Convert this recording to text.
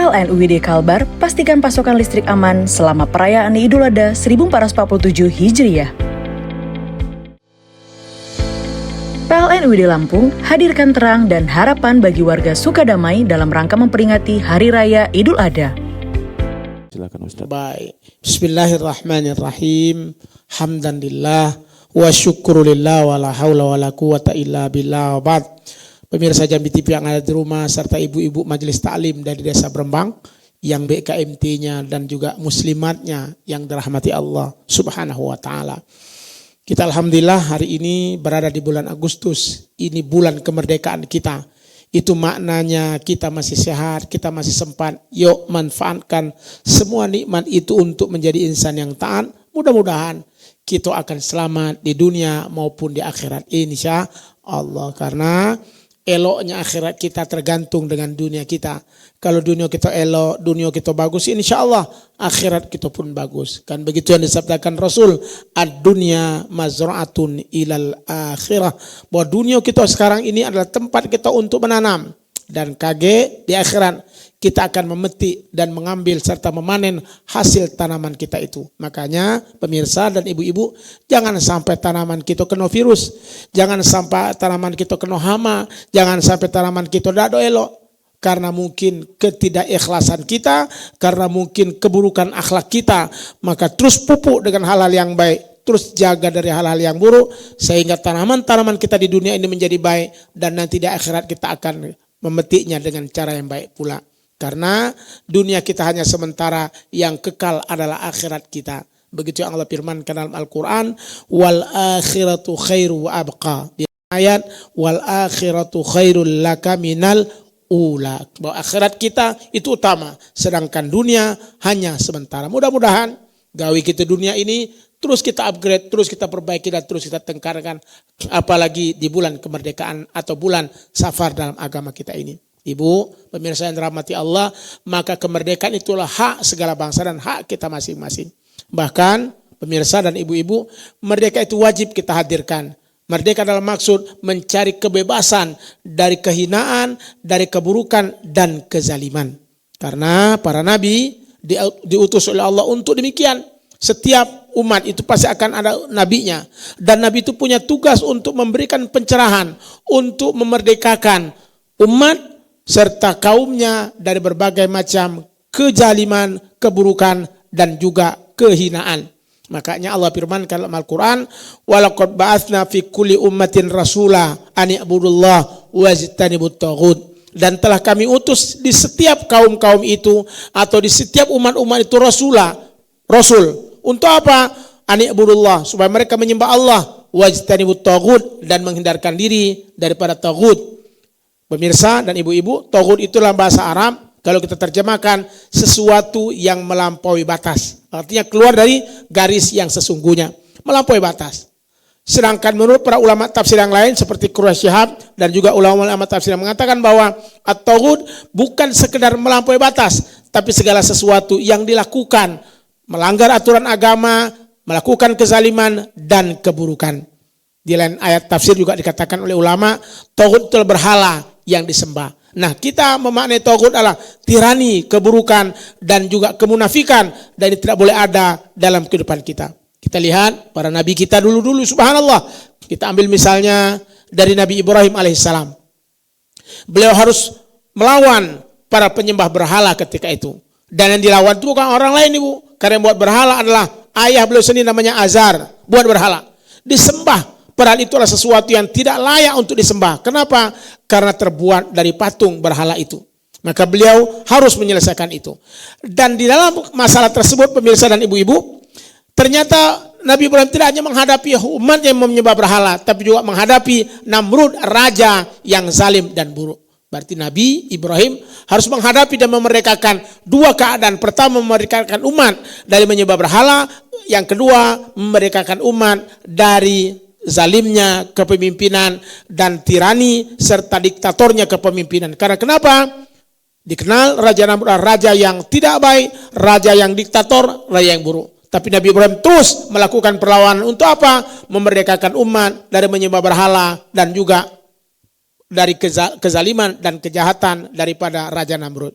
PLN UID Kalbar pastikan pasokan listrik aman selama perayaan Idul Adha 1447 Hijriah. PLN UID Lampung hadirkan terang dan harapan bagi warga Sukadamai dalam rangka memperingati Hari Raya Idul Adha. Silakan Ustaz. Baik. Bismillahirrahmanirrahim. Hamdanillah wa syukurulillah wa la haula wa la quwata illa billah. Pemirsa Jambi TV yang ada di rumah serta ibu-ibu majelis taklim dari Desa Brembang yang BKMT-nya dan juga muslimatnya yang dirahmati Allah Subhanahu wa taala. Kita alhamdulillah hari ini berada di bulan Agustus. Ini bulan kemerdekaan kita. Itu maknanya kita masih sehat, kita masih sempat. Yuk manfaatkan semua nikmat itu untuk menjadi insan yang taat. Mudah-mudahan kita akan selamat di dunia maupun di akhirat insya Allah. Karena eloknya akhirat kita tergantung dengan dunia kita. Kalau dunia kita elok, dunia kita bagus, insya Allah akhirat kita pun bagus. Kan begitu yang disabdakan Rasul, ad-dunya mazra'atun ilal akhirah. Bahwa dunia kita sekarang ini adalah tempat kita untuk menanam. Dan kage di akhirat kita akan memetik dan mengambil serta memanen hasil tanaman kita itu. Makanya pemirsa dan ibu-ibu, jangan sampai tanaman kita kena virus. Jangan sampai tanaman kita kena hama. Jangan sampai tanaman kita tidak elok. Karena mungkin ketidakikhlasan kita, karena mungkin keburukan akhlak kita. Maka terus pupuk dengan hal-hal yang baik. Terus jaga dari hal-hal yang buruk. Sehingga tanaman-tanaman kita di dunia ini menjadi baik. Dan nanti di akhirat kita akan memetiknya dengan cara yang baik pula. Karena dunia kita hanya sementara, yang kekal adalah akhirat kita. Begitu yang Allah firmankan dalam Al-Quran, wal akhiratu khairu wa abqa. Di ayat wal akhiratu khairul laka minal ula. Bahwa akhirat kita itu utama, sedangkan dunia hanya sementara. Mudah-mudahan gawe kita dunia ini terus kita upgrade, terus kita perbaiki dan terus kita tengkarkan. Apalagi di bulan kemerdekaan atau bulan Safar dalam agama kita ini. Ibu, pemirsa yang dirahmati Allah, maka kemerdekaan itulah hak segala bangsa dan hak kita masing-masing. Bahkan pemirsa dan ibu-ibu, merdeka itu wajib kita hadirkan. Merdeka dalam maksud mencari kebebasan dari kehinaan, dari keburukan dan kezaliman. Karena para nabi diutus oleh Allah untuk demikian. Setiap umat itu pasti akan ada nabinya. Dan nabi itu punya tugas untuk memberikan pencerahan, untuk memerdekakan umat serta kaumnya dari berbagai macam kezaliman, keburukan dan juga kehinaan. Makanya Allah firmankan dalam Al-Quran, walaqad ba'atsna fi kulli ummatin rasula an i'budullah wajtanibut taghut. Dan telah kami utus di setiap kaum-kaum itu atau di setiap umat-umat itu rasul. Untuk apa? An i'budullah, supaya mereka menyembah Allah, wajtanibut taghut, dan menghindarkan diri daripada taghut. Pemirsa dan ibu-ibu, taghut itu dalam bahasa Arab, kalau kita terjemahkan sesuatu yang melampaui batas. Artinya keluar dari garis yang sesungguhnya, melampaui batas. Sedangkan menurut para ulama tafsir yang lain seperti Quraish Shihab dan juga ulama-ulama tafsir yang mengatakan bahwa at-taghut bukan sekedar melampaui batas, tapi segala sesuatu yang dilakukan melanggar aturan agama, melakukan kezaliman dan keburukan. Di lain ayat tafsir juga dikatakan oleh ulama, taghut itu berhala yang disembah. Nah, kita memaknai taghut adalah tirani, keburukan dan juga kemunafikan, dan ini tidak boleh ada dalam kehidupan kita. Kita lihat para nabi kita dulu-dulu, subhanallah. Kita ambil misalnya dari Nabi Ibrahim alaihissalam. Beliau harus melawan para penyembah berhala ketika itu. Dan yang dilawan itu bukan orang lain, Ibu. Karena yang buat berhala adalah ayah beliau sendiri namanya Azar, buat berhala. Disembah. Padahal itu adalah sesuatu yang tidak layak untuk disembah. Kenapa? Karena terbuat dari patung berhala itu. Maka beliau harus menyelesaikan itu. Dan di dalam masalah tersebut, pemirsa dan ibu-ibu, ternyata Nabi Ibrahim tidak hanya menghadapi umat yang menyembah berhala, tapi juga menghadapi Namrud, raja yang zalim dan buruk. Berarti Nabi Ibrahim harus menghadapi dan memerdekakan dua keadaan. Pertama, memerdekakan umat dari menyembah berhala. Yang kedua, memerdekakan umat dari zalimnya kepemimpinan dan tirani serta diktatornya kepemimpinan. Karena kenapa? Dikenal Raja Namrud, raja yang tidak baik, raja yang diktator, raja yang buruk. Tapi Nabi Ibrahim terus melakukan perlawanan untuk apa? Memerdekakan umat dari menyembah berhala dan juga dari kezaliman dan kejahatan daripada Raja Namrud.